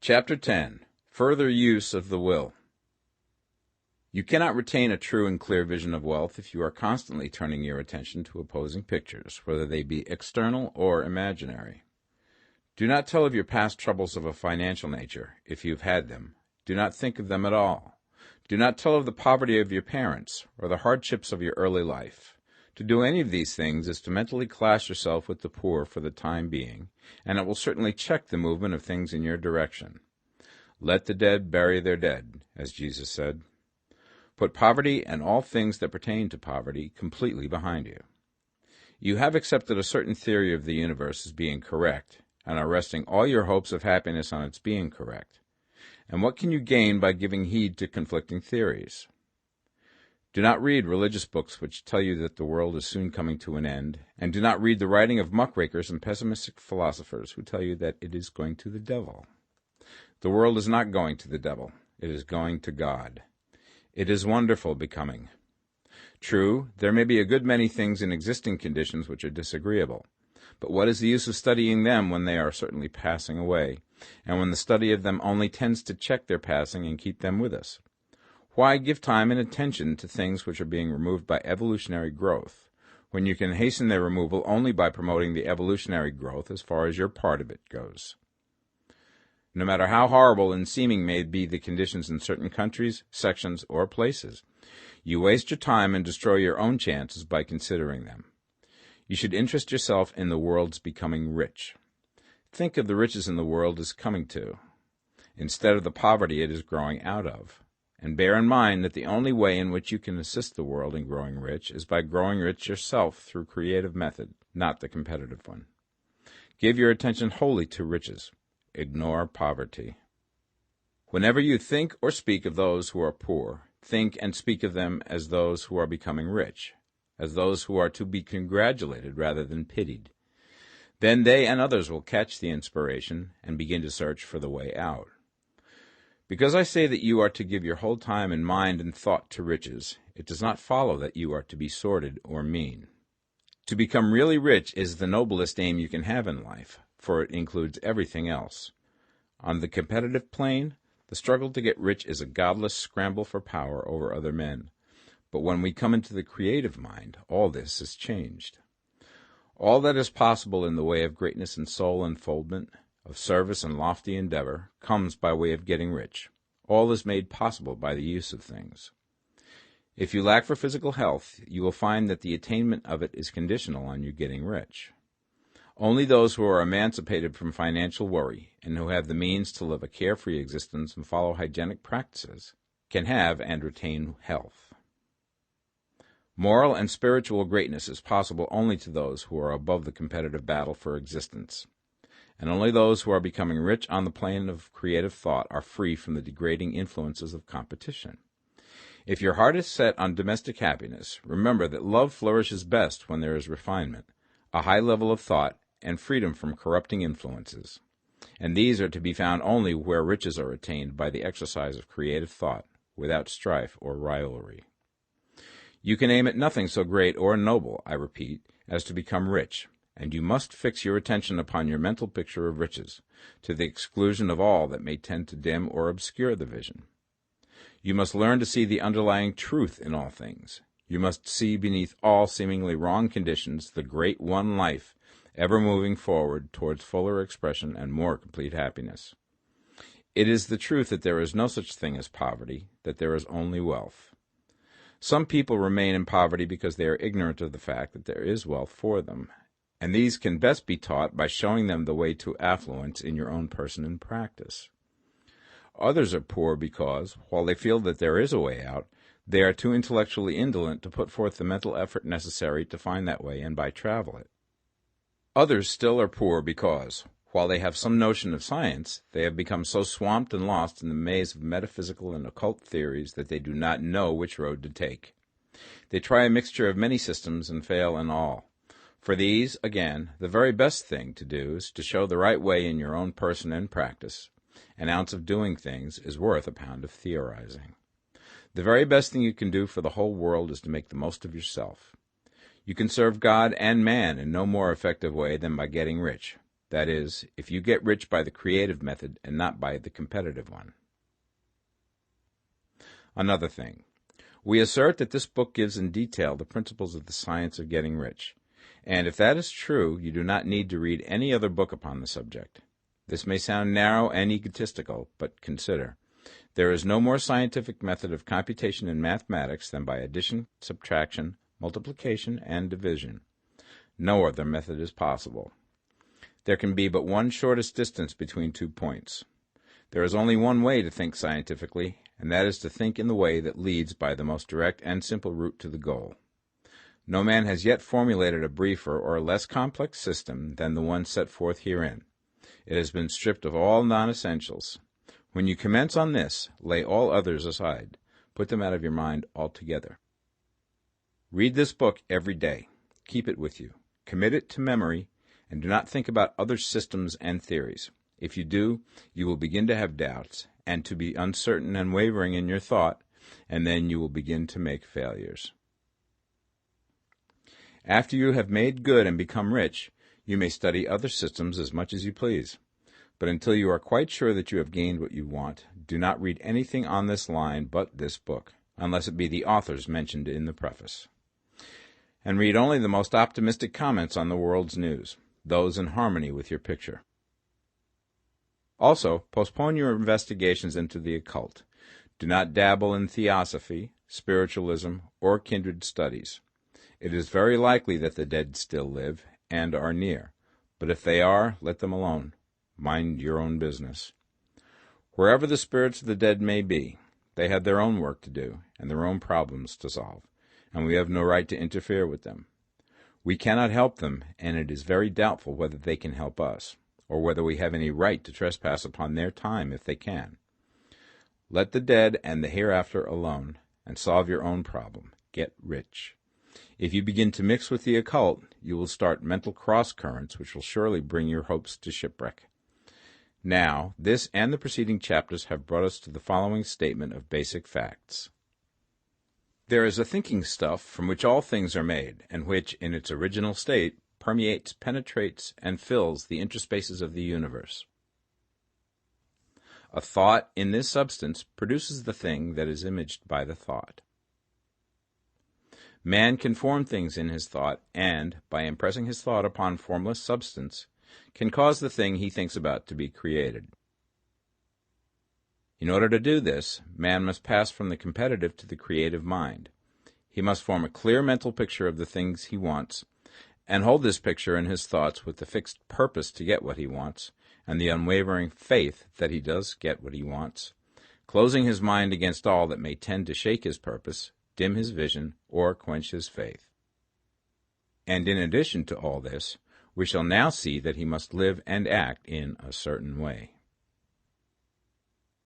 Chapter 10. Further Use of the Will. You cannot retain a true and clear vision of wealth if you are constantly turning your attention to opposing pictures, whether they be external or imaginary. Do not tell of your past troubles of a financial nature, if you have had them. Do not think of them at all. Do not tell of the poverty of your parents, or the hardships of your early life. To do any of these things is to mentally class yourself with the poor for the time being, and it will certainly check the movement of things in your direction. Let the dead bury their dead, as Jesus said. Put poverty and all things that pertain to poverty completely behind you. You have accepted a certain theory of the universe as being correct, and are resting all your hopes of happiness on its being correct. And what can you gain by giving heed to conflicting theories? Do not read religious books which tell you that the world is soon coming to an end, and do not read the writing of muckrakers and pessimistic philosophers who tell you that it is going to the devil. The world is not going to the devil. It is going to God. It is wonderful becoming. True, there may be a good many things in existing conditions which are disagreeable, but what is the use of studying them when they are certainly passing away, and when the study of them only tends to check their passing and keep them with us? Why give time and attention to things which are being removed by evolutionary growth, when you can hasten their removal only by promoting the evolutionary growth as far as your part of it goes? No matter how horrible and seeming may be the conditions in certain countries, sections, or places, you waste your time and destroy your own chances by considering them. You should interest yourself in the world's becoming rich. Think of the riches in the world is coming to, instead of the poverty it is growing out of. And bear in mind that the only way in which you can assist the world in growing rich is by growing rich yourself through creative method, not the competitive one. Give your attention wholly to riches. Ignore poverty. Whenever you think or speak of those who are poor, think and speak of them as those who are becoming rich, as those who are to be congratulated rather than pitied. Then they and others will catch the inspiration and begin to search for the way out. Because I say that you are to give your whole time and mind and thought to riches, it does not follow that you are to be sordid or mean. To become really rich is the noblest aim you can have in life, for it includes everything else. On the competitive plane, the struggle to get rich is a godless scramble for power over other men. But when we come into the creative mind, all this is changed. All that is possible in the way of greatness and soul unfoldment, of service and lofty endeavor, comes by way of getting rich. All is made possible by the use of things. If you lack for physical health, you will find that the attainment of it is conditional on you getting rich. Only those who are emancipated from financial worry, and who have the means to live a carefree existence and follow hygienic practices, can have and retain health. Moral and spiritual greatness is possible only to those who are above the competitive battle for existence. And only those who are becoming rich on the plane of creative thought are free from the degrading influences of competition. If your heart is set on domestic happiness, remember that love flourishes best when there is refinement, a high level of thought, and freedom from corrupting influences. And these are to be found only where riches are attained by the exercise of creative thought, without strife or rivalry. You can aim at nothing so great or noble, I repeat, as to become rich. And you must fix your attention upon your mental picture of riches, to the exclusion of all that may tend to dim or obscure the vision. You must learn to see the underlying truth in all things. You must see beneath all seemingly wrong conditions the great one life, ever moving forward towards fuller expression and more complete happiness. It is the truth that there is no such thing as poverty, that there is only wealth. Some people remain in poverty because they are ignorant of the fact that there is wealth for them, and these can best be taught by showing them the way to affluence in your own person and practice. Others are poor because, while they feel that there is a way out, they are too intellectually indolent to put forth the mental effort necessary to find that way and by travel it. Others still are poor because, while they have some notion of science, they have become so swamped and lost in the maze of metaphysical and occult theories that they do not know which road to take. They try a mixture of many systems and fail in all. For these, again, the very best thing to do is to show the right way in your own person and practice. An ounce of doing things is worth a pound of theorizing. The very best thing you can do for the whole world is to make the most of yourself. You can serve God and man in no more effective way than by getting rich. That is, if you get rich by the creative method and not by the competitive one. Another thing. We assert that this book gives in detail the principles of the science of getting rich, and if that is true, you do not need to read any other book upon the subject. This may sound narrow and egotistical, but consider. There is no more scientific method of computation in mathematics than by addition, subtraction, multiplication, and division. No other method is possible. There can be but one shortest distance between 2 points. There is only one way to think scientifically, and that is to think in the way that leads by the most direct and simple route to the goal. No man has yet formulated a briefer or less complex system than the one set forth herein. It has been stripped of all non-essentials. When you commence on this, lay all others aside. Put them out of your mind altogether. Read this book every day. Keep it with you. Commit it to memory, and do not think about other systems and theories. If you do, you will begin to have doubts, and to be uncertain and wavering in your thought, and then you will begin to make failures. After you have made good and become rich, you may study other systems as much as you please. But until you are quite sure that you have gained what you want, do not read anything on this line but this book, unless it be the authors mentioned in the preface. And read only the most optimistic comments on the world's news, those in harmony with your picture. Also, postpone your investigations into the occult. Do not dabble in theosophy, spiritualism, or kindred studies. It is very likely that the dead still live and are near, but if they are, let them alone. Mind your own business. Wherever the spirits of the dead may be, they have their own work to do and their own problems to solve, and we have no right to interfere with them. We cannot help them, and it is very doubtful whether they can help us, or whether we have any right to trespass upon their time if they can. Let the dead and the hereafter alone, and solve your own problem. Get rich. If you begin to mix with the occult, you will start mental cross-currents which will surely bring your hopes to shipwreck. Now, this and the preceding chapters have brought us to the following statement of basic facts. There is a thinking stuff from which all things are made, and which, in its original state, permeates, penetrates, and fills the interspaces of the universe. A thought in this substance produces the thing that is imaged by the thought. Man can form things in his thought, and, by impressing his thought upon formless substance, can cause the thing he thinks about to be created. In order to do this, man must pass from the competitive to the creative mind. He must form a clear mental picture of the things he wants, and hold this picture in his thoughts with the fixed purpose to get what he wants, and the unwavering faith that he does get what he wants, closing his mind against all that may tend to shake his purpose, dim his vision, or quench his faith. And in addition to all this, we shall now see that he must live and act in a certain way.